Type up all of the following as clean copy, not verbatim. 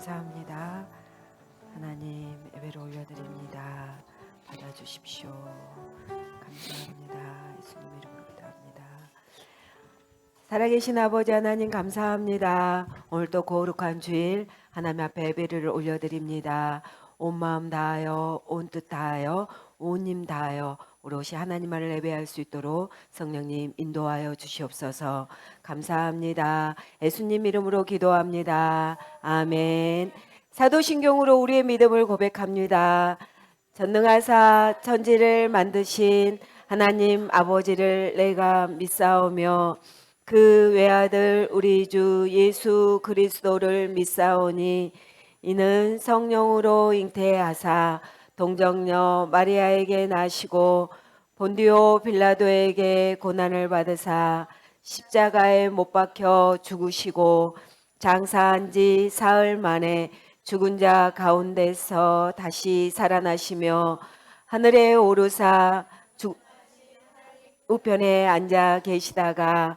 감사합니다. 하나님 예배를 올려드립니다. 받아주십시오. 감사합니다. 예수님 이름으로 기도합니다. 살아계신 아버지 하나님 감사합니다. 오늘도 거룩한 주일 하나님 앞에 예배를 올려드립니다. 온 마음 다하여 온 뜻 다하여 온 힘 다하여 오롯이 하나님만을 예배할 수 있도록 성령님 인도하여 주시옵소서. 감사합니다. 예수님 이름으로 기도합니다. 아멘. 사도신경으로 우리의 믿음을 고백합니다. 전능하사 천지를 만드신 하나님 아버지를 내가 믿사오며 그 외아들 우리 주 예수 그리스도를 믿사오니 이는 성령으로 잉태하사 동정녀 마리아에게 나시고 본디오 빌라도에게 고난을 받으사 십자가에 못 박혀 죽으시고 장사한 지 사흘 만에 죽은 자 가운데서 다시 살아나시며 하늘에 오르사 우편에 앉아 계시다가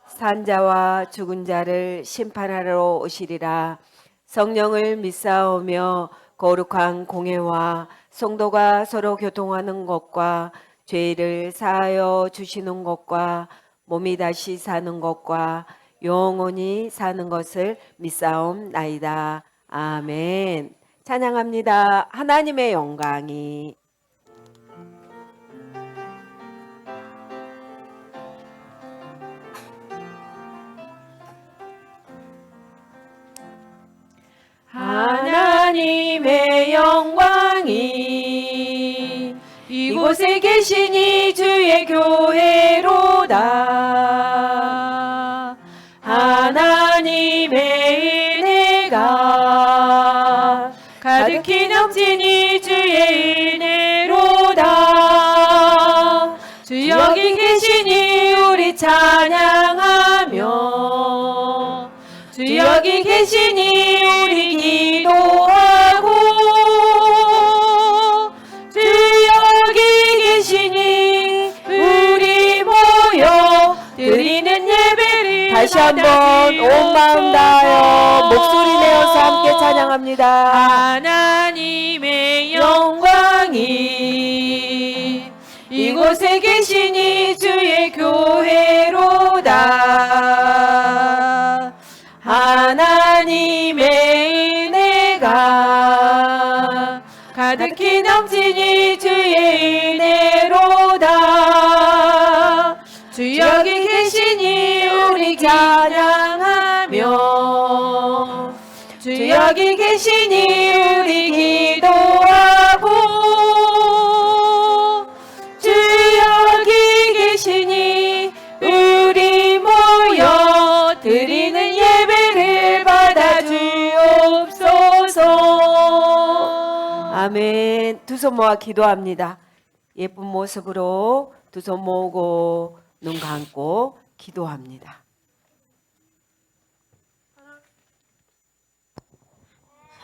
산자와 죽은 자를 심판하러 오시리라. 성령을 믿사오며 거룩한 공회와 성도가 서로 교통하는 것과 죄를 사하여 주시는 것과 몸이 다시 사는 것과 영원히 사는 것을 믿사옵나이다. 아멘. 찬양합니다. 하나님의 영광이 하나님의 영광이 이곳에 계시니 주의 교회로다. 하나님의 은혜가 가득히 넘치니 주의 은혜로다. 주 여기 계시니 우리 찬양하며 주 여기 계시니 우리 기도하고 주 여기 계시니 우리 모여 드리는 예배를 다시 한번 온 마음 다하여 목소리 내어서 함께 찬양합니다. 하나님의 영광이 이곳에 계시니 주의 교회로다. 하나님의 은혜가 가득히 넘치니 주의 은혜로다. 주 여기 계시니 우리 찬양하며 주 여기 계시니 우리 기도하고 주 여기 계시니 우리 모여 드리는 예배를 받아주옵소서. 아멘. 두 손 모아 기도합니다. 예쁜 모습으로 두 손 모으고 눈 감고 기도합니다.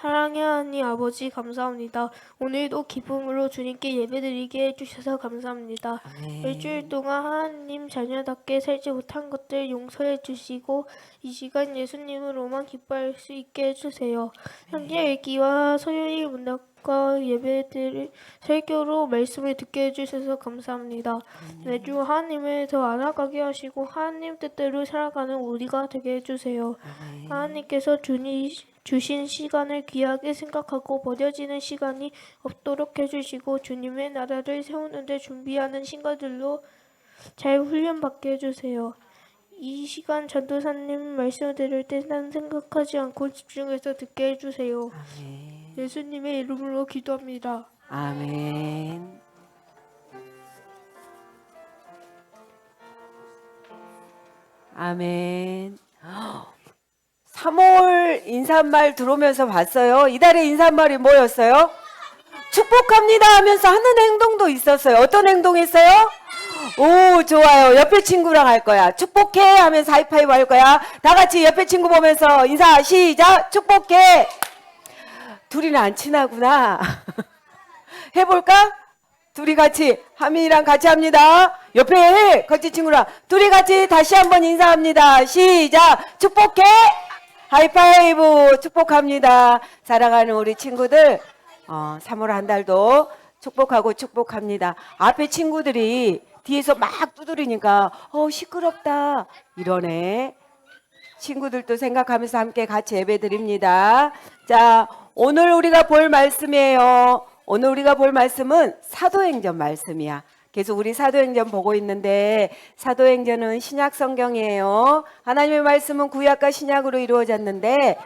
사랑의 하나님 아버지 감사합니다. 오늘도 기쁨으로 주님께 예배드리게 해주셔서 감사합니다. 아멘. 일주일 동안 하나님 자녀답게 살지 못한 것들 용서해 주시고 이 시간 예수님으로만 기뻐할 수 있게 해주세요. 현재 읽기와 소요일 문답과 예배들 설교로 말씀을 듣게 해주셔서 감사합니다. 매주 하나님을 더 알아가게 하시고 하나님 뜻대로 살아가는 우리가 되게 해주세요. 하나님께서 주신 시간을 귀하게 생각하고 버려지는 시간이 없도록 해주시고 주님의 나라를 세우는데 준비하는 신가들로 잘 훈련받게 해주세요. 이 시간 전도사님 말씀을 들을 때 난 생각하지 않고 집중해서 듣게 해주세요. 아멘. 예수님의 이름으로 기도합니다. 아멘. 아멘. 3월 인사말 들어오면서 봤어요. 이달의 인사말이 뭐였어요? 축복합니다 하면서 하는 행동도 있었어요. 어떤 행동했어요? 오, 좋아요. 옆에 친구랑 할 거야. 축복해 하면서 하이파이브 할 거야. 다 같이 옆에 친구 보면서 인사 시작. 축복해. 둘이는 안 친하구나. 해볼까? 둘이 같이 하민이랑 같이 합니다. 옆에 해. 같이 친구랑 둘이 같이 다시 한번 인사합니다. 시작. 축복해. 하이파이브 축복합니다. 사랑하는 우리 친구들 3월 한 달도 축복하고 축복합니다. 앞에 친구들이 뒤에서 막 두드리니까 시끄럽다 이러네. 친구들도 생각하면서 함께 같이 예배 드립니다. 자, 오늘 우리가 볼 말씀이에요. 오늘 우리가 볼 말씀은 사도행전 말씀이야. 계속 우리 사도행전 보고 있는데 사도행전은 신약 성경이에요. 하나님의 말씀은 구약과 신약으로 이루어졌는데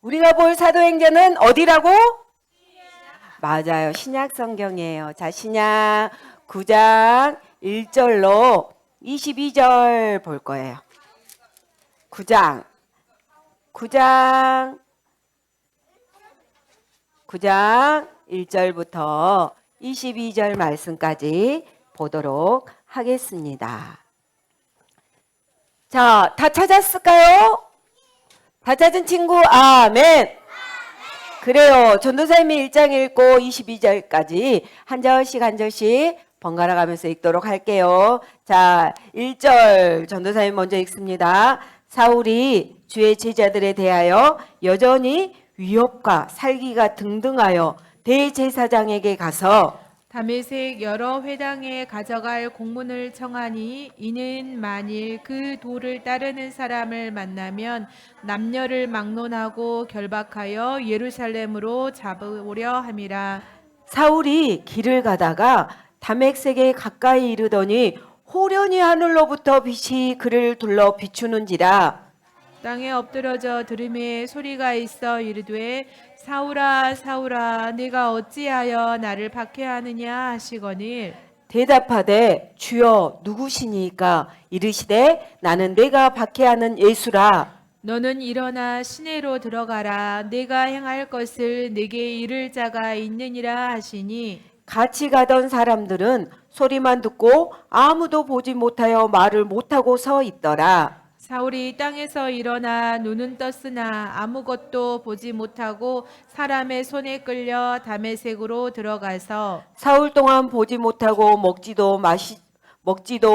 우리가 볼 사도행전은 어디라고? 맞아요. 신약 성경이에요. 자, 신약 9장 1절로 22절 볼 거예요. 9장 1절부터 22절 말씀까지 보도록 하겠습니다. 자, 다 찾았을까요? 다 찾은 친구 아멘. 그래요. 전도사님이 1장 읽고 22절까지 한 절씩 번갈아 가면서 읽도록 할게요. 자, 1절 전도사님 먼저 읽습니다. 사울이 주의 제자들에 대하여 여전히 위협과 살기가 등등하여 대제사장에게 가서 다메섹 여러 회당에 가져갈 공문을 청하니 이는 만일 그 도를 따르는 사람을 만나면 남녀를 막론하고 결박하여 예루살렘으로 잡으려 함이라. 사울이 길을 가다가 다메섹에 가까이 이르더니 호련히 하늘로부터 빛이 그를 둘러 비추는지라. 땅에 엎드러져 들음에 소리가 있어 이르되 사울아 사울아 네가 어찌하여 나를 박해하느냐 하시거늘 대답하되 주여 누구시니까? 이르시되 나는 내가 박해하는 예수라. 너는 일어나 시내로 들어가라 내가 행할 것을 내게 이를 자가 있느니라 하시니 같이 가던 사람들은 소리만 듣고 아무도 보지 못하여 말을 못하고 서 있더라. 사울이 땅에서 일어나 눈은 떴으나 아무것도 보지 못하고 사람의 손에 끌려 다메섹으로 들어가서 사흘 동안 보지 못하고 먹지도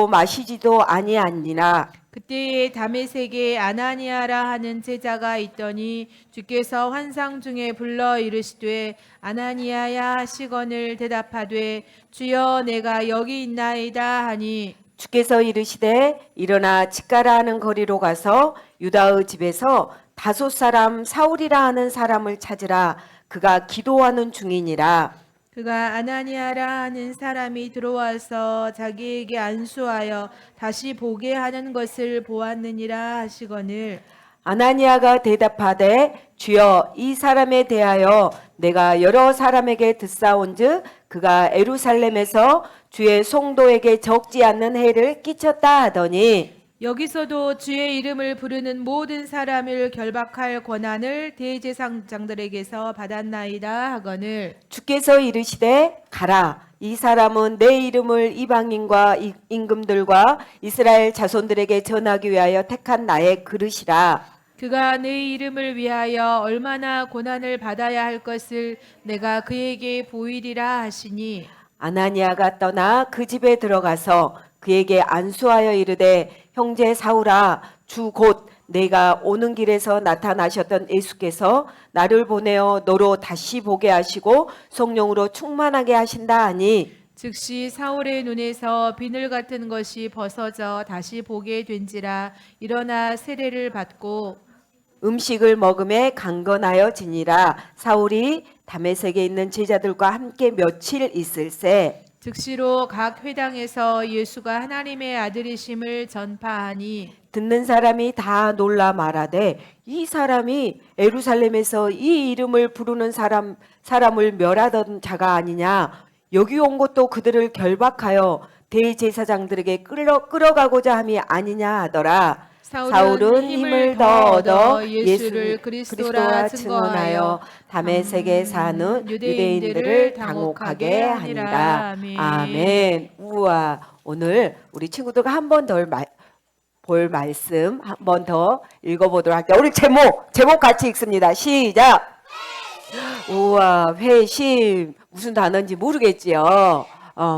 마시지도 아니하니라. 그때에 다메섹에 아나니아라 하는 제자가 있더니 주께서 환상 중에 불러 이르시되 아나니아야 하시거늘 대답하되 주여 내가 여기 있나이다 하니 주께서 이르시되 일어나 직가라 하는 거리로 가서 유다의 집에서 다섯 사람 사울이라 하는 사람을 찾으라. 그가 기도하는 중이니라. 그가 아나니아라 하는 사람이 들어와서 자기에게 안수하여 다시 보게 하는 것을 보았느니라 하시거늘 아나니아가 대답하되 주여 이 사람에 대하여 내가 여러 사람에게 듣사온즉 그가 예루살렘에서 주의 성도에게 적지 않는 해를 끼쳤다 하더니 여기서도 주의 이름을 부르는 모든 사람을 결박할 권한을 대제사장들에게서 받았나이다 하거늘 주께서 이르시되 가라. 이 사람은 내 이름을 이방인과 임금들과 이스라엘 자손들에게 전하기 위하여 택한 나의 그릇이라. 그가 내 이름을 위하여 얼마나 고난을 받아야 할 것을 내가 그에게 보이리라 하시니 아나니아가 떠나 그 집에 들어가서 그에게 안수하여 이르되 형제 사울아 주 곧 내가 오는 길에서 나타나셨던 예수께서 나를 보내어 너로 다시 보게 하시고 성령으로 충만하게 하신다 하니 즉시 사울의 눈에서 비늘 같은 것이 벗어져 다시 보게 된지라 일어나 세례를 받고 음식을 먹음에 강건하여 지니라. 사울이 다메섹에 있는 제자들과 함께 며칠 있을새 즉시로 각 회당에서 예수가 하나님의 아들이심을 전파하니 듣는 사람이 다 놀라 말하되 이 사람이 예루살렘에서 이 이름을 부르는 사람을 멸하던 자가 아니냐. 여기 온 것도 그들을 결박하여 대제사장들에게 끌어가고자 함이 아니냐 하더라. 사울은 힘을 더 얻어 예수를 그리스도라 증언하여 다메섹에 사는 유대인들을 당혹하게 하니라. 아멘. 우와, 오늘 우리 친구들과 한 번 더 볼 말씀 한 번 더 읽어보도록 할게요. 우리 제목 같이 읽습니다. 시작. 우와, 회심 무슨 단어인지 모르겠지요.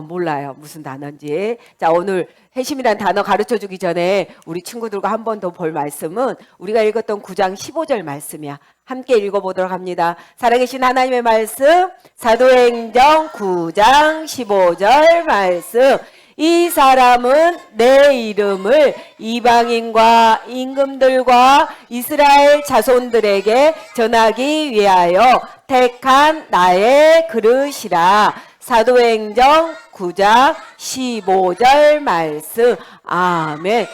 몰라요. 무슨 단어인지. 자, 오늘 회심이란 단어 가르쳐 주기 전에 우리 친구들과 한 번 더 볼 말씀은 우리가 읽었던 9장 15절 말씀이야. 함께 읽어보도록 합니다. 살아계신 하나님의 말씀, 사도행전 9장 15절 말씀. 이 사람은 내 이름을 이방인과 임금들과 이스라엘 자손들에게 전하기 위하여 택한 나의 그릇이라. 사도행전 9장 15절 말씀. 아멘.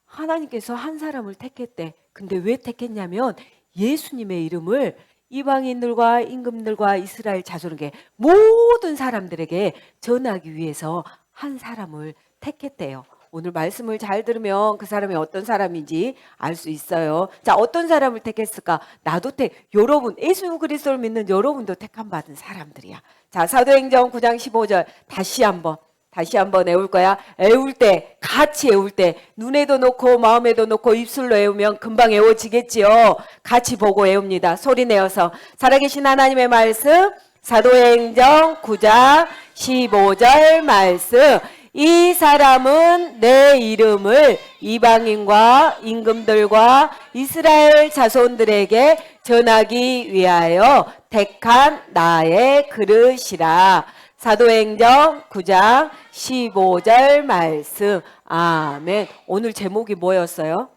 하나님께서 한 사람을 택했대. 근데 왜 택했냐면 예수님의 이름을 이방인들과 임금들과 이스라엘 자손에게 모든 사람들에게 전하기 위해서 한 사람을 택했대요. 오늘 말씀을 잘 들으면 그 사람이 어떤 사람인지 알 수 있어요. 자, 어떤 사람을 택했을까? 나도 여러분, 예수 그리스도를 믿는 여러분도 택함 받은 사람들이야. 자, 사도행전 9장 15절 다시 한번 애울 거야. 애울 때, 같이 애울 때 눈에도 놓고 마음에도 놓고 입술로 애우면 금방 애워지겠지요. 같이 보고 애웁니다. 소리 내어서. 살아계신 하나님의 말씀, 사도행전 9장 15절 말씀. 이 사람은 내 이름을 이방인과 임금들과 이스라엘 자손들에게 전하기 위하여 택한 나의 그릇이라. 사도행전 9장 15절 말씀. 아멘. 오늘 제목이 뭐였어요?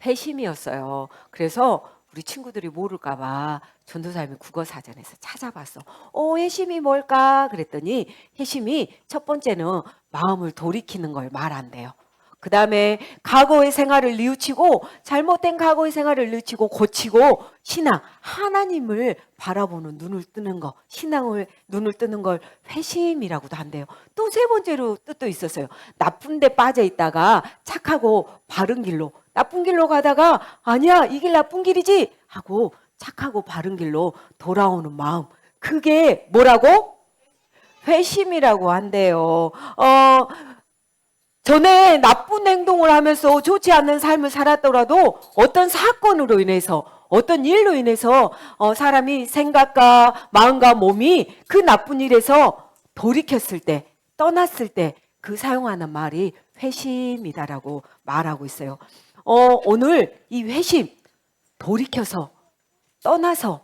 회심이었어요. 그래서 우리 친구들이 모를까봐 전도사님이 국어사전에서 찾아봤어. 회심이 뭘까? 그랬더니 회심이 첫 번째는 마음을 돌이키는 걸 말한대요. 그 다음에 과거의 생활을 뉘우치고 잘못된 과거의 생활을 뉘우치고 고치고 신앙, 하나님을 바라보는 눈을 뜨는 거, 신앙을 눈을 뜨는 걸 회심이라고도 한대요. 또 세 번째로 뜻도 있었어요. 나쁜 데 빠져 있다가 착하고 바른 길로, 나쁜 길로 가다가 아니야 이 길 나쁜 길이지 하고 착하고 바른 길로 돌아오는 마음, 그게 뭐라고? 회심이라고 한대요. 전에 나쁜 행동을 하면서 좋지 않는 삶을 살았더라도 어떤 사건으로 인해서 어떤 일로 인해서 사람이 생각과 마음과 몸이 그 나쁜 일에서 돌이켰을 때, 떠났을 때 그 사용하는 말이 회심이다라고 말하고 있어요. 오늘 이 회심, 돌이켜서 떠나서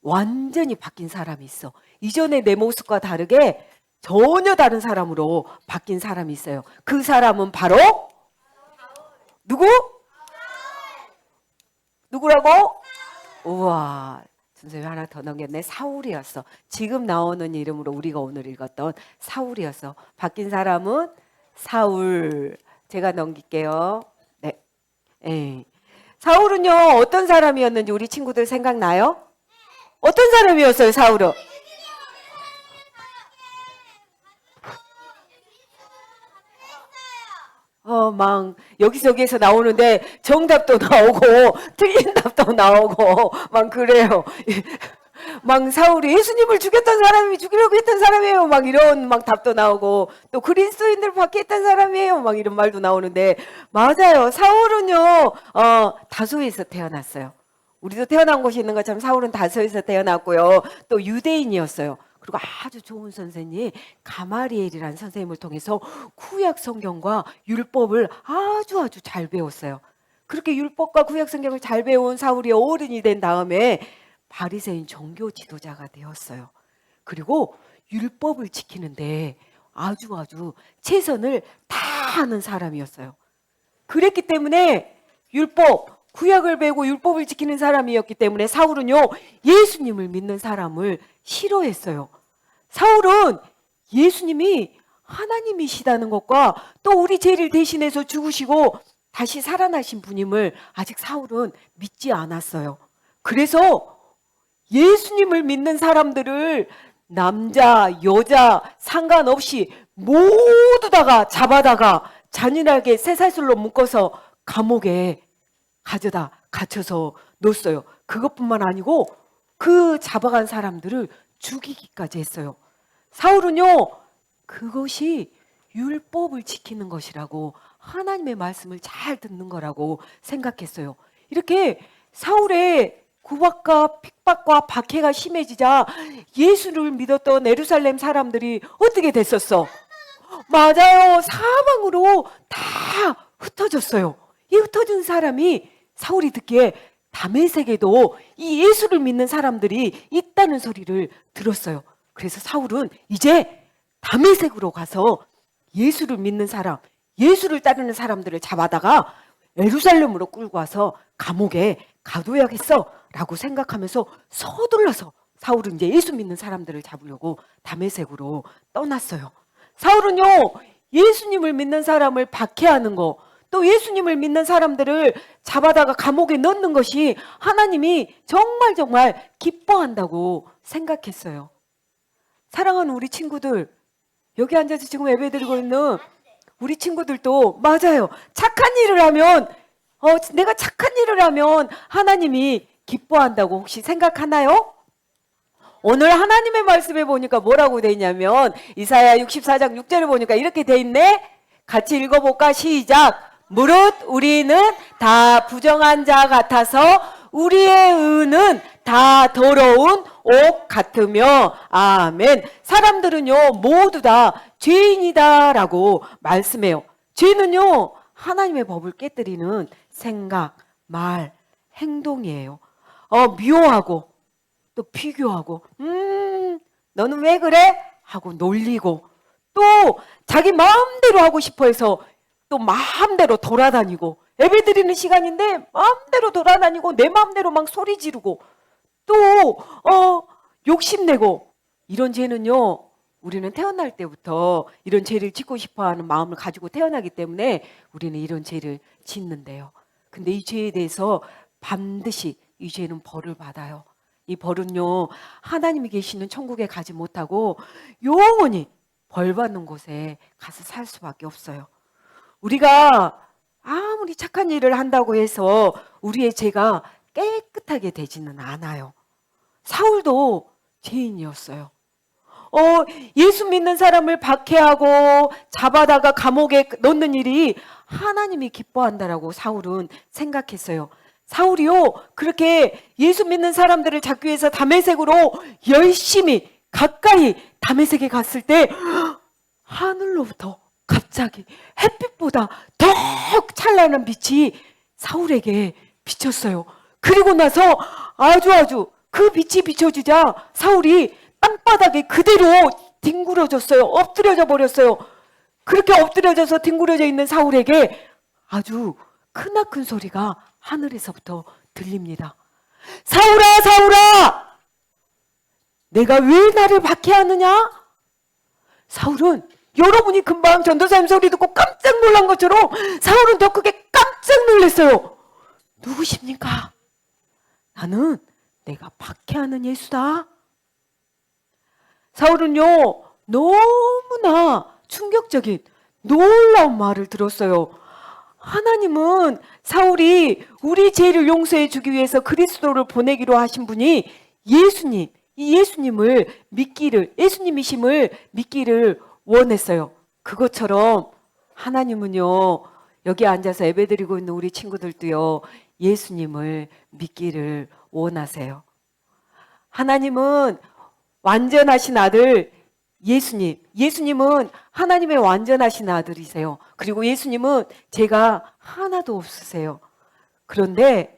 완전히 바뀐 사람이 있어. 이전에 내 모습과 다르게 전혀 다른 사람으로 바뀐 사람이 있어요. 그 사람은 바로 누구? 누구라고? 우와, 선생님 하나 더 넘겼네. 사울이었어. 지금 나오는 이름으로 우리가 오늘 읽었던 사울이었어. 바뀐 사람은 사울. 제가 넘길게요. 네. 에이. 사울은요, 어떤 사람이었는지 우리 친구들 생각나요? 어떤 사람이었어요, 사울은? 막 여기저기에서 나오는데 정답도 나오고 틀린 답도 나오고 막 그래요. 막 사울이 예수님을 죽였던 사람이 죽이려고 했던 사람이에요. 막 이런 막 답도 나오고 또 그리스도인들 밖에 했던 사람이에요. 막 이런 말도 나오는데 맞아요. 사울은요 다소에서 태어났어요. 우리도 태어난 곳이 있는 것처럼 사울은 다소에서 태어났고요. 또 유대인이었어요. 그리고 아주 좋은 선생님 가마리엘이라는 선생님을 통해서 구약 성경과 율법을 아주 잘 배웠어요. 그렇게 율법과 구약 성경을 잘 배운 사울이 어른이 된 다음에 바리새인 종교 지도자가 되었어요. 그리고 율법을 지키는데 아주 최선을 다하는 사람이었어요. 그랬기 때문에 율법, 구약을 배우고 율법을 지키는 사람이었기 때문에 사울은요 예수님을 믿는 사람을 싫어했어요. 사울은 예수님이 하나님이시다는 것과 또 우리 죄를 대신해서 죽으시고 다시 살아나신 분임을 아직 사울은 믿지 않았어요. 그래서 예수님을 믿는 사람들을 남자, 여자 상관없이 모두 다가 잡아다가 잔인하게 쇠사슬로 묶어서 감옥에 가져다 갇혀서 놓았어요. 그것뿐만 아니고 그 잡아간 사람들을 죽이기까지 했어요. 사울은요 그것이 율법을 지키는 것이라고, 하나님의 말씀을 잘 듣는 거라고 생각했어요. 이렇게 사울의 구박과 핍박과 박해가 심해지자 예수를 믿었던 예루살렘 사람들이 어떻게 됐었어? 맞아요. 사방으로 다 흩어졌어요. 이 흩어진 사람이 사울이 듣기에 다메섹에도 이 예수를 믿는 사람들이 있다는 소리를 들었어요. 그래서 사울은 이제 다메섹으로 가서 예수를 믿는 사람, 예수를 따르는 사람들을 잡아다가 예루살렘으로 끌고 와서 감옥에 가둬야겠어 라고 생각하면서 서둘러서 사울은 이제 예수 믿는 사람들을 잡으려고 다메섹으로 떠났어요. 사울은요, 예수님을 믿는 사람을 박해하는 거, 또 예수님을 믿는 사람들을 잡아다가 감옥에 넣는 것이 하나님이 정말 기뻐한다고 생각했어요. 사랑하는 우리 친구들, 여기 앉아서 지금 예배드리고 있는 우리 친구들도 맞아요. 착한 일을 하면, 내가 착한 일을 하면 하나님이 기뻐한다고 혹시 생각하나요? 오늘 하나님의 말씀에 보니까 뭐라고 돼 있냐면 이사야 64장 6절에 보니까 이렇게 돼 있네. 같이 읽어볼까? 시작. 무릇 우리는 다 부정한 자 같아서 우리의 의는 다 더러운 옷 같으며 아멘. 사람들은요 모두 다 죄인이다라고 말씀해요. 죄는요 하나님의 법을 깨뜨리는 생각, 말, 행동이에요. 미워하고 또 비교하고 너는 왜 그래? 하고 놀리고 또 자기 마음대로 하고 싶어 해서 또 마음대로 돌아다니고 예배 드리는 시간인데 마음대로 돌아다니고 내 마음대로 막 소리 지르고 또 욕심내고 이런 죄는요 우리는 태어날 때부터 이런 죄를 짓고 싶어하는 마음을 가지고 태어나기 때문에 우리는 이런 죄를 짓는데요. 근데 이 죄에 대해서 반드시 이 죄는 벌을 받아요. 이 벌은요 하나님이 계시는 천국에 가지 못하고 영원히 벌 받는 곳에 가서 살 수밖에 없어요. 우리가 아무리 착한 일을 한다고 해서 우리의 죄가 깨끗하게 되지는 않아요. 사울도 죄인이었어요. 예수 믿는 사람을 박해하고 잡아다가 감옥에 넣는 일이 하나님이 기뻐한다라고 사울은 생각했어요. 사울이요 그렇게 예수 믿는 사람들을 잡기 위해서 다메섹으로 열심히 가까이 다메섹에 갔을 때 하늘로부터 갑자기 햇빛보다 더 찬란한 빛이 사울에게 비쳤어요. 그리고 나서 아주 그 빛이 비춰지자 사울이 땅바닥에 그대로 뒹굴어졌어요. 엎드려져 버렸어요. 그렇게 엎드려져서 뒹굴어져 있는 사울에게 아주 크나큰 소리가 하늘에서부터 들립니다. 사울아 사울아 내가 왜 나를 박해하느냐? 사울은 여러분이 금방 전도사님 소리 듣고 깜짝 놀란 것처럼 사울은 더 크게 깜짝 놀랐어요. 누구십니까? 나는 내가 박해하는 예수다. 사울은요 너무나 충격적인 놀라운 말을 들었어요. 하나님은 사울이 우리 죄를 용서해 주기 위해서 그리스도를 보내기로 하신 분이 예수님, 이 예수님을 믿기를, 예수님이심을 믿기를 원했어요. 그것처럼 하나님은요 여기 앉아서 예배드리고 있는 우리 친구들도요 예수님을 믿기를 원하세요. 하나님은 완전하신 아들 예수님, 예수님은 하나님의 완전하신 아들이세요. 그리고 예수님은 죄가 하나도 없으세요. 그런데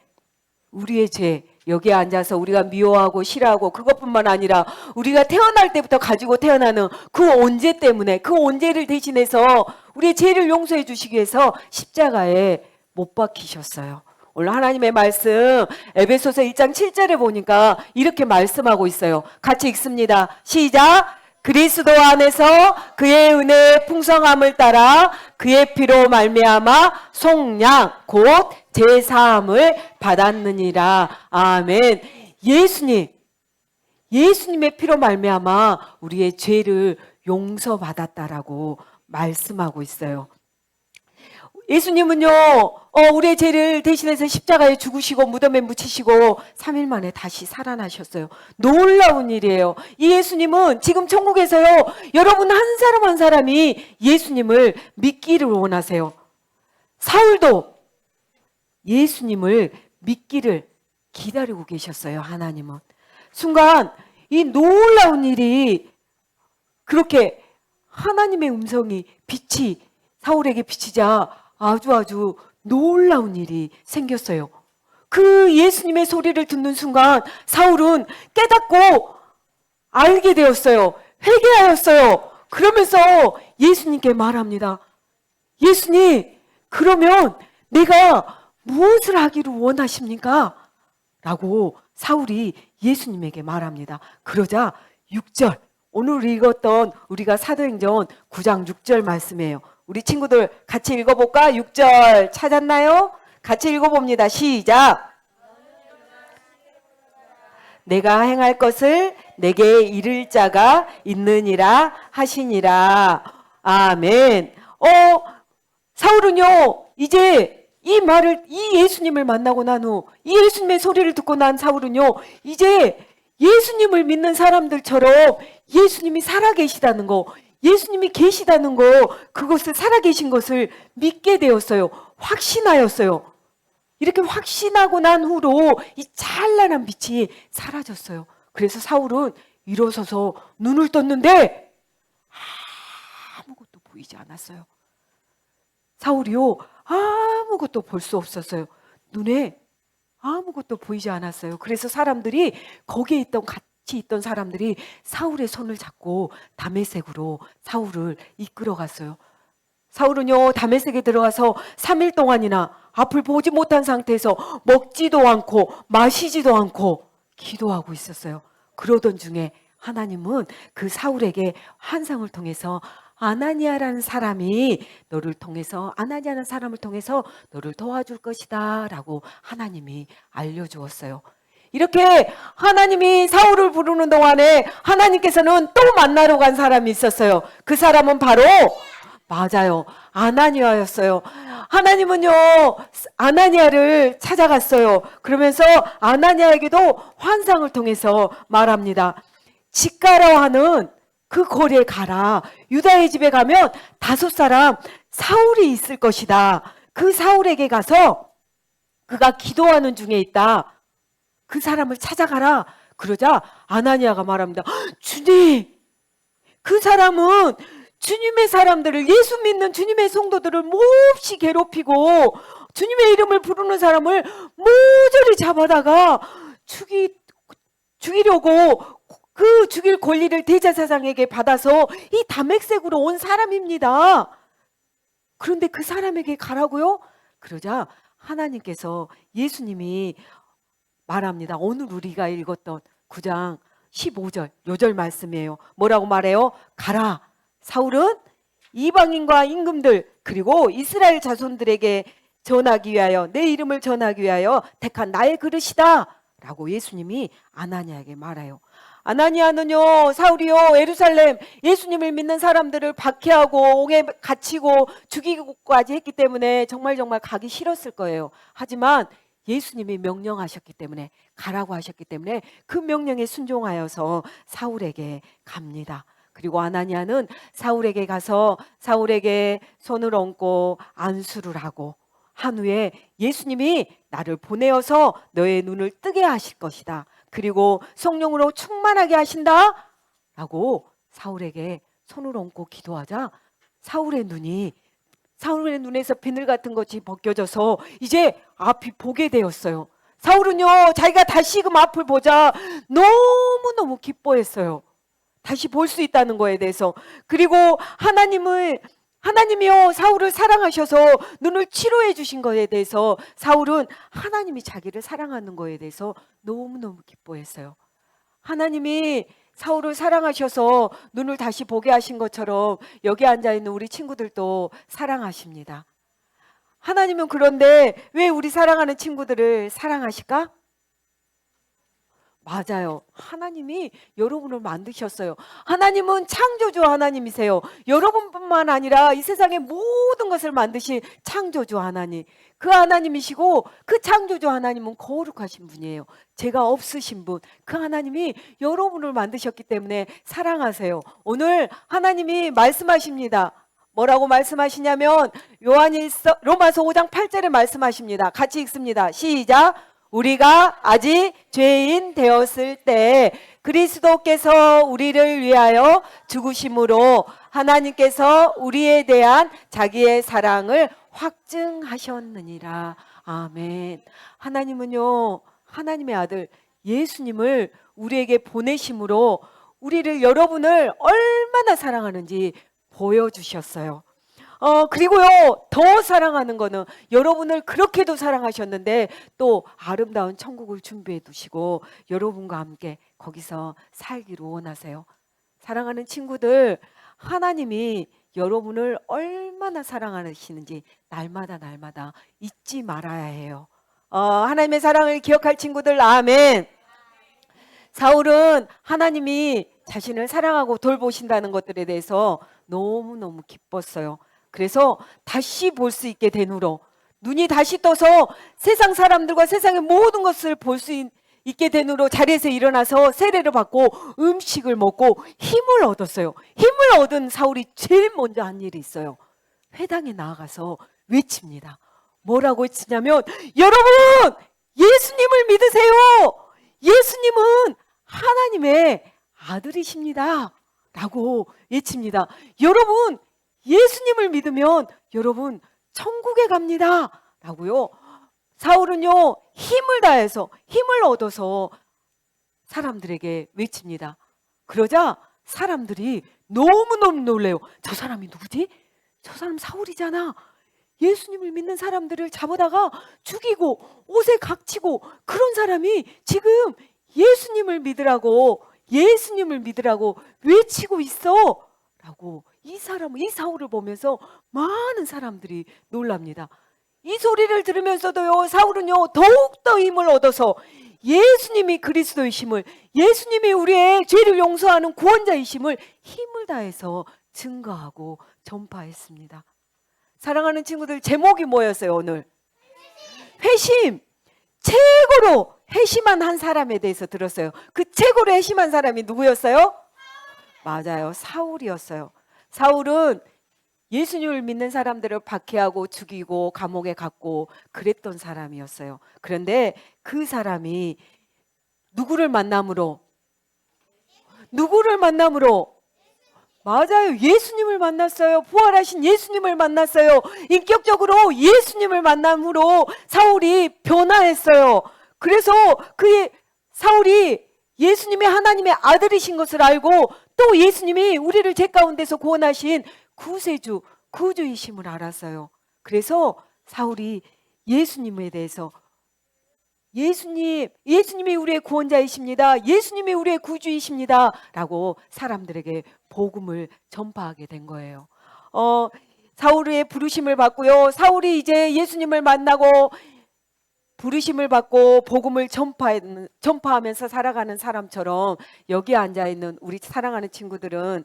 우리의 죄, 여기에 앉아서 우리가 미워하고 싫어하고 그것뿐만 아니라 우리가 태어날 때부터 가지고 태어나는 그 온죄 때문에 그 온죄를 대신해서 우리의 죄를 용서해 주시기 위해서 십자가에 못 박히셨어요. 오늘 하나님의 말씀 에베소서 1장 7절에 보니까 이렇게 말씀하고 있어요. 같이 읽습니다. 시작! 그리스도 안에서 그의 은혜의 풍성함을 따라 그의 피로 말미암아 속량 곧 제사함을 받았느니라. 아멘. 예수님의 피로 말미암아 우리의 죄를 용서받았다라고 말씀하고 있어요. 예수님은요 우리의 죄를 대신해서 십자가에 죽으시고 무덤에 묻히시고 3일 만에 다시 살아나셨어요. 놀라운 일이에요. 이 예수님은 지금 천국에서요 여러분 한 사람 한 사람이 예수님을 믿기를 원하세요. 사울도 예수님을 믿기를 기다리고 계셨어요. 하나님은. 순간 이 놀라운 일이 그렇게 하나님의 음성이 빛이 사울에게 비치자 아주 놀라운 일이 생겼어요. 그 예수님의 소리를 듣는 순간 사울은 깨닫고 알게 되었어요. 회개하였어요. 그러면서 예수님께 말합니다. 예수님, 그러면 내가 무엇을 하기를 원하십니까? 라고 사울이 예수님에게 말합니다. 그러자 6절, 오늘 읽었던 우리가 사도행전 9장 6절 말씀이에요. 우리 친구들 같이 읽어볼까? 6절 찾았나요? 같이 읽어봅니다. 시작. 내가 행할 것을 내게 이를 자가 있느니라 하시니라. 아멘. 사울은요, 이제 이 예수님을 만나고 난 후, 이 예수님의 소리를 듣고 난 사울은요, 이제 예수님을 믿는 사람들처럼 예수님이 살아계시다는 거, 예수님이 계시다는 거, 그것을 살아계신 것을 믿게 되었어요. 확신하였어요. 이렇게 확신하고 난 후로 이 찬란한 빛이 사라졌어요. 그래서 사울은 일어서서 눈을 떴는데 아무것도 보이지 않았어요. 사울이요, 아무것도 볼 수 없었어요. 눈에 아무것도 보이지 않았어요. 그래서 사람들이 거기에 같이 있던 사람들이 사울의 손을 잡고 다메섹으로 사울을 이끌어 갔어요. 사울은요, 다메섹에 들어가서 3일 동안이나 앞을 보지 못한 상태에서 먹지도 않고 마시지도 않고 기도하고 있었어요. 그러던 중에 하나님은 그 사울에게 환상을 통해서 아나니아라는 사람이 아나니아라는 사람을 통해서 너를 도와줄 것이다 라고 하나님이 알려주었어요. 이렇게 하나님이 사울을 부르는 동안에 하나님께서는 또 만나러 간 사람이 있었어요. 그 사람은 바로 맞아요, 아나니아였어요. 하나님은요, 아나니아를 찾아갔어요. 그러면서 아나니아에게도 환상을 통해서 말합니다. 집가라 하는 그 거리에 가라. 유다의 집에 가면 5사람 사울이 있을 것이다. 그 사울에게 가서 그가 기도하는 중에 있다. 그 사람을 찾아가라. 그러자 아나니아가 말합니다. 주님, 그 사람은 주님의 사람들을, 예수 믿는 주님의 성도들을 몹시 괴롭히고 주님의 이름을 부르는 사람을 모조리 잡아다가 죽이려고 그 죽일 권리를 대제사장에게 받아서 이 다메섹으로 온 사람입니다. 그런데 그 사람에게 가라고요? 그러자 하나님께서, 예수님이 말합니다. 오늘 우리가 읽었던 9장 15절 요절 말씀이에요. 뭐라고 말해요? 가라. 사울은 이방인과 임금들 그리고 이스라엘 자손들에게 전하기 위하여, 내 이름을 전하기 위하여 택한 나의 그릇이다 라고 예수님이 아나니아에게 말해요. 아나니아는요, 사울이요, 예루살렘 예수님을 믿는 사람들을 박해하고 옥에 갇히고 죽이고까지 했기 때문에 정말 가기 싫었을 거예요. 하지만 예수님이 명령하셨기 때문에, 가라고 하셨기 때문에 그 명령에 순종하여서 사울에게 갑니다. 그리고 아나니아는 사울에게 가서 사울에게 손을 얹고 안수를 하고 한 후에 예수님이 나를 보내어서 너의 눈을 뜨게 하실 것이다. 그리고 성령으로 충만하게 하신다 라고 사울에게 손을 얹고 기도하자 사울의 눈에서 비늘 같은 것이 벗겨져서 이제 앞이 보게 되었어요. 사울은요, 자기가 다시금 앞을 보자 너무너무 기뻐했어요. 다시 볼 수 있다는 거에 대해서. 그리고 하나님이요, 사울을 사랑하셔서 눈을 치료해 주신 것에 대해서 사울은 하나님이 자기를 사랑하는 것에 대해서 너무너무 기뻐했어요. 하나님이 사울을 사랑하셔서 눈을 다시 보게 하신 것처럼 여기 앉아있는 우리 친구들도 사랑하십니다. 하나님은 그런데 왜 우리 사랑하는 친구들을 사랑하실까? 맞아요. 하나님이 여러분을 만드셨어요. 하나님은 창조주 하나님이세요. 여러분뿐만 아니라 이 세상의 모든 것을 만드신 창조주 하나님. 그 하나님이시고 그 창조주 하나님은 거룩하신 분이에요. 죄가 없으신 분. 그 하나님이 여러분을 만드셨기 때문에 사랑하세요. 오늘 하나님이 말씀하십니다. 뭐라고 말씀하시냐면 로마서 5장 8절에 말씀하십니다. 같이 읽습니다. 시작. 우리가 아직 죄인 되었을 때 그리스도께서 우리를 위하여 죽으심으로 하나님께서 우리에 대한 자기의 사랑을 확증하셨느니라. 아멘. 하나님은요, 하나님의 아들 예수님을 우리에게 보내심으로 우리를, 여러분을 얼마나 사랑하는지 보여주셨어요. 그리고요, 더 사랑하는 거는 여러분을 그렇게도 사랑하셨는데 또 아름다운 천국을 준비해 두시고 여러분과 함께 거기서 살기로 원하세요. 사랑하는 친구들, 하나님이 여러분을 얼마나 사랑하시는지 날마다 잊지 말아야 해요. 하나님의 사랑을 기억할 친구들, 아멘. 사울은 하나님이 자신을 사랑하고 돌보신다는 것들에 대해서 너무너무 기뻤어요. 그래서 다시 볼 수 있게 된 후로 눈이 다시 떠서 세상 사람들과 세상의 모든 것을 볼 수 있게 된 후로 자리에서 일어나서 세례를 받고 음식을 먹고 힘을 얻었어요. 힘을 얻은 사울이 제일 먼저 한 일이 있어요. 회당에 나아가서 외칩니다. 뭐라고 외치냐면, 여러분, 예수님을 믿으세요. 예수님은 하나님의 아들이십니다 라고 외칩니다. 여러분, 예수님을 믿으면 여러분 천국에 갑니다 라고요. 사울은요, 힘을 다해서, 힘을 얻어서 사람들에게 외칩니다. 그러자 사람들이 너무너무 놀래요. 저 사람이 누구지? 저 사람 사울이잖아. 예수님을 믿는 사람들을 잡아다가 죽이고 옷에 각치고 그런 사람이 지금 예수님을 믿으라고 외치고 있어 라고 이 사울을 보면서 많은 사람들이 놀랍니다. 이 소리를 들으면서도요, 사울은요 더욱더 힘을 얻어서 예수님이 그리스도이심을, 예수님이 우리의 죄를 용서하는 구원자이심을 힘을 다해서 증거하고 전파했습니다. 사랑하는 친구들, 제목이 뭐였어요? 오늘 회심. 최고로 회심한 한 사람에 대해서 들었어요. 그 최고로 회심한 사람이 누구였어요? 맞아요, 사울이었어요. 사울은 예수님을 믿는 사람들을 박해하고 죽이고 감옥에 갔고 그랬던 사람이었어요. 그런데 그 사람이 누구를 만남으로? 맞아요, 예수님을 만났어요. 부활하신 예수님을 만났어요. 인격적으로 예수님을 만남으로 사울이 변화했어요. 그래서 사울이 예수님이 하나님의 아들이신 것을 알고 또 예수님이 우리를 죄 가운데서 구원하신 구세주, 구주이심을 알았어요. 그래서 사울이 예수님에 대해서 예수님이 우리의 구원자이십니다. 예수님이 우리의 구주이십니다 라고 사람들에게 복음을 전파하게 된 거예요. 사울의 부르심을 받고요, 사울이 이제 예수님을 만나고 부르심을 받고 복음을 전파하면서 살아가는 사람처럼 여기 앉아있는 우리 사랑하는 친구들은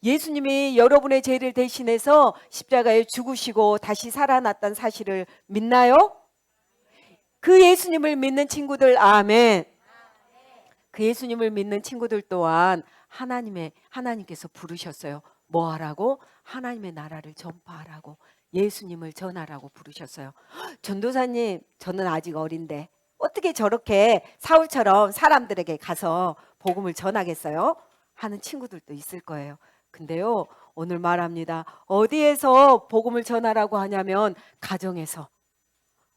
예수님이 여러분의 죄를 대신해서 십자가에 죽으시고 다시 살아났다는 사실을 믿나요? 그 예수님을 믿는 친구들, 아멘. 그 예수님을 믿는 친구들 또한 하나님께서 부르셨어요. 뭐 하라고? 하나님의 나라를 전파하라고, 예수님을 전하라고 부르셨어요. 전도사님, 저는 아직 어린데 어떻게 저렇게 사울처럼 사람들에게 가서 복음을 전하겠어요? 하는 친구들도 있을 거예요. 근데요, 오늘 말합니다. 어디에서 복음을 전하라고 하냐면 가정에서.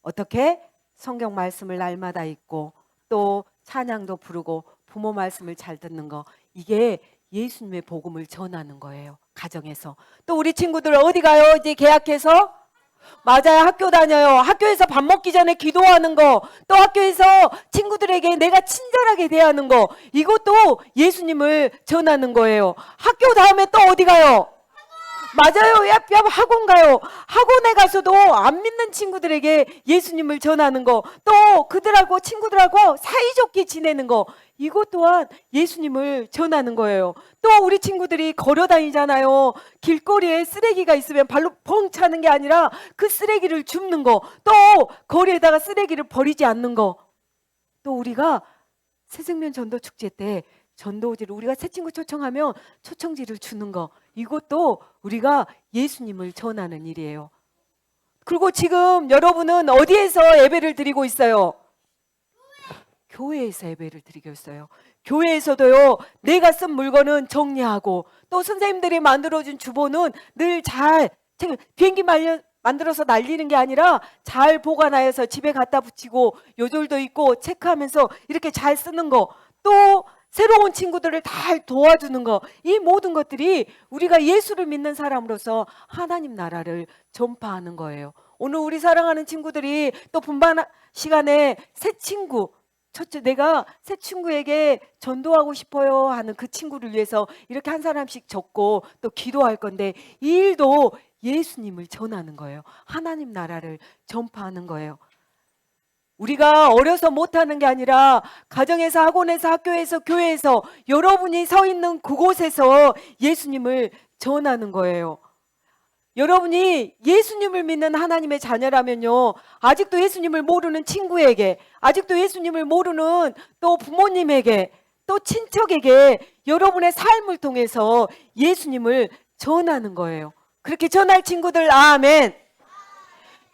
어떻게? 성경 말씀을 날마다 읽고 또 찬양도 부르고 부모 말씀을 잘 듣는 거, 이게 예수님의 복음을 전하는 거예요. 가정에서. 또 우리 친구들 어디 가요? 이제 개학해서? 맞아요, 학교 다녀요. 학교에서 밥 먹기 전에 기도하는 거, 또 학교에서 친구들에게 내가 친절하게 대하는 거, 이것도 예수님을 전하는 거예요. 학교 다음에 또 어디 가요? 맞아요, 얍얍 학원 가요. 학원에 가서도 안 믿는 친구들에게 예수님을 전하는 거, 또 그들하고 친구들하고 사이좋게 지내는 거, 이것 또한 예수님을 전하는 거예요. 또 우리 친구들이 걸어 다니잖아요. 길거리에 쓰레기가 있으면 발로 펑 차는 게 아니라 그 쓰레기를 줍는 거, 또 거리에다가 쓰레기를 버리지 않는 거, 또 우리가 새생명 전도축제 때 전도지를, 우리가 새 친구 초청하면 초청지를 주는 거, 이것도 우리가 예수님을 전하는 일이에요. 그리고 지금 여러분은 어디에서 예배를 드리고 있어요? 교회에서 예배를 드리겠어요. 교회에서도요, 내가 쓴 물건은 정리하고, 또 선생님들이 만들어준 주보는 늘 잘, 비행기 만들어서 날리는 게 아니라 잘 보관하여서 집에 갖다 붙이고, 요절도 있고 체크하면서 이렇게 잘 쓰는 거, 또 새로운 친구들을 다 도와주는 거, 이 모든 것들이 우리가 예수를 믿는 사람으로서 하나님 나라를 전파하는 거예요. 오늘 우리 사랑하는 친구들이 또 분반 시간에 새 친구, 첫째, 내가 새 친구에게 전도하고 싶어요 하는 그 친구를 위해서 이렇게 한 사람씩 적고 또 기도할 건데, 이 일도 예수님을 전하는 거예요. 하나님 나라를 전파하는 거예요. 우리가 어려서 못하는 게 아니라 가정에서, 학원에서, 학교에서, 교회에서 여러분이 서 있는 그곳에서 예수님을 전하는 거예요. 여러분이 예수님을 믿는 하나님의 자녀라면요, 아직도 예수님을 모르는 친구에게, 아직도 예수님을 모르는 또 부모님에게, 또 친척에게 여러분의 삶을 통해서 예수님을 전하는 거예요. 그렇게 전할 친구들, 아멘.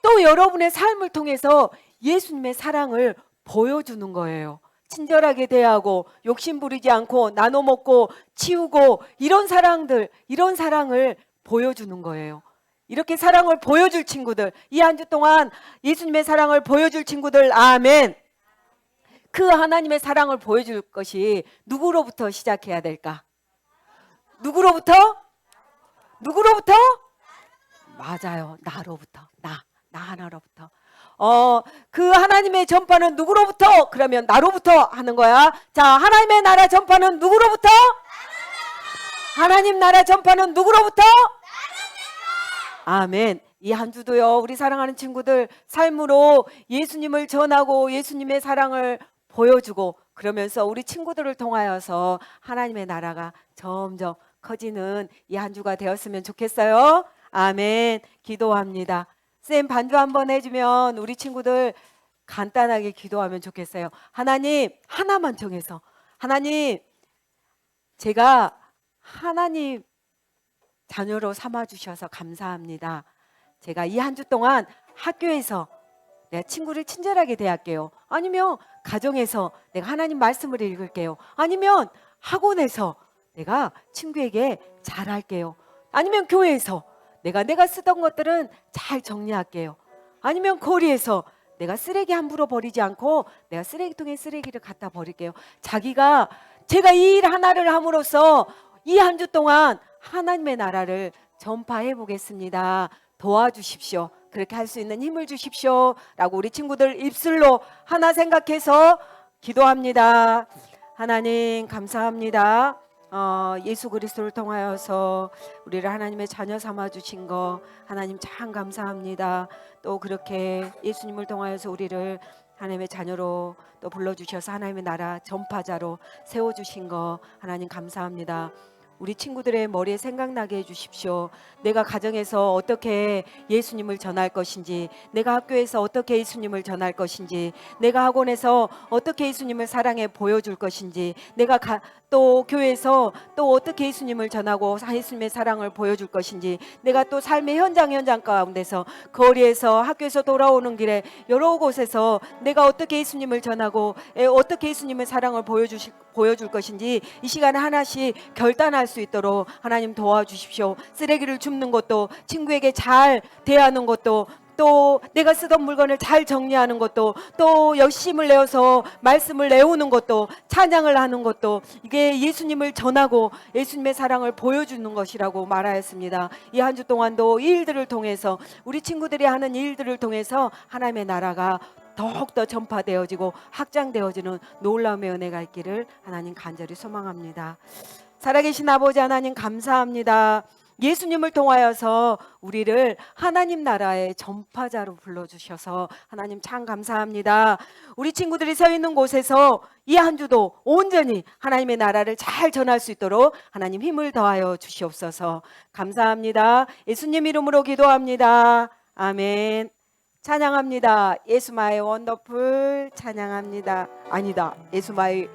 또 여러분의 삶을 통해서 예수님의 사랑을 보여주는 거예요. 친절하게 대하고 욕심 부리지 않고 나눠 먹고 치우고, 이런 사랑을 보여주는 거예요. 이렇게 사랑을 보여줄 친구들, 이 한 주 동안 예수님의 사랑을 보여줄 친구들, 아멘. 그 하나님의 사랑을 보여줄 것이 누구로부터 시작해야 될까? 누구로부터? 누구로부터? 맞아요. 나로부터. 나 하나로부터. 그 하나님의 전파는 누구로부터? 그러면 나로부터 하는 거야. 자, 하나님의 나라 전파는 누구로부터? 하나님 나라 전파는 누구로부터? 아멘. 이 한 주도요, 우리 사랑하는 친구들 삶으로 예수님을 전하고 예수님의 사랑을 보여주고, 그러면서 우리 친구들을 통하여서 하나님의 나라가 점점 커지는 이 한 주가 되었으면 좋겠어요. 아멘. 기도합니다. 쌤 반주 한번 해주면 우리 친구들 간단하게 기도하면 좋겠어요. 하나님, 하나만 정해서, 하나님, 제가 하나님 자녀로 삼아주셔서 감사합니다. 제가 이 한 주 동안 학교에서 내가 친구를 친절하게 대할게요. 아니면 가정에서 내가 하나님 말씀을 읽을게요. 아니면 학원에서 내가 친구에게 잘할게요. 아니면 교회에서 내가 쓰던 것들은 잘 정리할게요. 아니면 거리에서 내가 쓰레기 함부로 버리지 않고 내가 쓰레기통에 쓰레기를 갖다 버릴게요. 제가 이 일 하나를 함으로써 이 한 주 동안 하나님의 나라를 전파해 보겠습니다. 도와주십시오. 그렇게 할 수 있는 힘을 주십시오. 라고 우리 친구들 입술로 하나 생각해서 기도합니다. 하나님 감사합니다. 예수 그리스도를 통하여서 우리를 하나님의 자녀 삼아 주신 거 하나님 참 감사합니다. 또 그렇게 예수님을 통하여서 우리를 하나님의 자녀로 또 불러주셔서 하나님의 나라 전파자로 세워주신 거 하나님 감사합니다. 우리 친구들의 머리에 생각나게 해주십시오. 내가 가정에서 어떻게 예수님을 전할 것인지, 내가 학교에서 어떻게 예수님을 전할 것인지, 내가 학원에서 어떻게 예수님을 사랑해 보여줄 것인지, 내가 또 교회에서 또 어떻게 예수님을 전하고 예수님의 사랑을 보여줄 것인지, 내가 또 삶의 현장 가운데서 거리에서 학교에서 돌아오는 길에 여러 곳에서 내가 어떻게 예수님을 전하고 어떻게 예수님의 사랑을 보여줄 것인지 이 시간에 하나씩 결단할 수 있도록 하나님 도와주십시오. 쓰레기를 줍는 것도, 친구에게 잘 대하는 것도, 또 내가 쓰던 물건을 잘 정리하는 것도, 또 열심을 내어서 말씀을 내오는 것도, 찬양을 하는 것도, 이게 예수님을 전하고 예수님의 사랑을 보여주는 것이라고 말하였습니다. 이 한 주 동안도 이 일들을 통해서, 우리 친구들이 하는 일들을 통해서 하나님의 나라가 더욱더 전파되어지고 확장되어지는 놀라움의 은혜가 있기를 하나님 간절히 소망합니다. 살아계신 아버지 하나님 감사합니다. 예수님을 통하여서 우리를 하나님 나라의 전파자로 불러주셔서 하나님 참 감사합니다. 우리 친구들이 서 있는 곳에서 이 한 주도 온전히 하나님의 나라를 잘 전할 수 있도록 하나님 힘을 더하여 주시옵소서. 감사합니다. 예수님 이름으로 기도합니다. 아멘. 찬양합니다. 예수 마이 원더풀 찬양합니다. 아니다. 예수 마이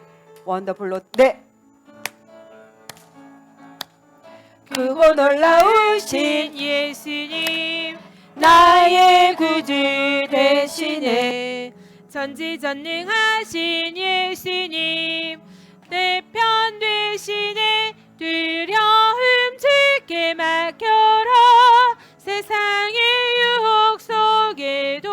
원더풀로 네. 크고 놀라우신 예수님 나의 구주 대신에 전지전능하신 예수님 내 편 되시네 두려움 주께 맡겨라 세상의 유혹 속에도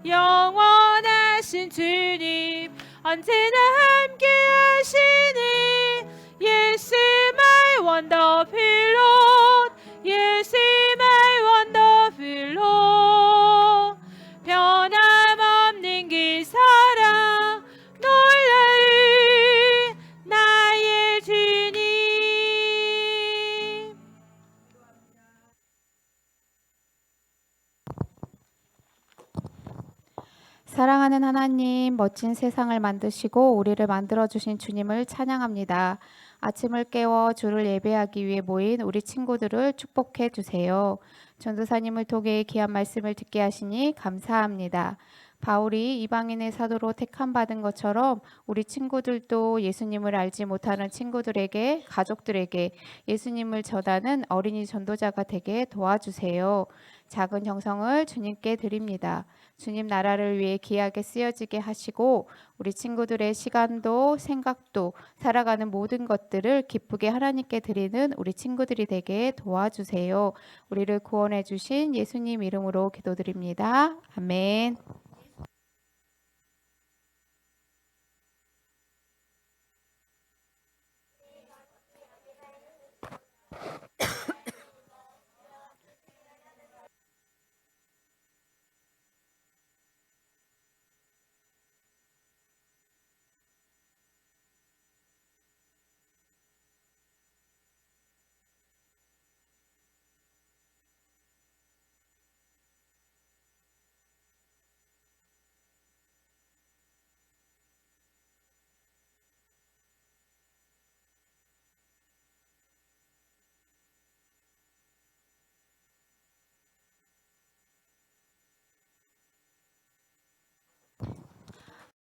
영원하신 주님 언제나 함께 하시네 예수 my wonderful Lord 예수 my wonderful Lord 변함없는 그 사랑 놀라운 나의 주님. 사랑하는 하나님, 멋진 세상을 만드시고 우리를 만들어주신 주님을 찬양합니다. 아침을 깨워 주를 예배하기 위해 모인 우리 친구들을 축복해 주세요. 전도사님을 통해 귀한 말씀을 듣게 하시니 감사합니다. 바울이 이방인의 사도로 택함받은 것처럼 우리 친구들도 예수님을 알지 못하는 친구들에게, 가족들에게 예수님을 전하는 어린이 전도자가 되게 도와주세요. 작은 형성을 주님께 드립니다. 주님 나라를 위해 귀하게 쓰여지게 하시고 우리 친구들의 시간도 생각도 살아가는 모든 것들을 기쁘게 하나님께 드리는 우리 친구들이 되게 도와주세요. 우리를 구원해 주신 예수님 이름으로 기도드립니다. 아멘.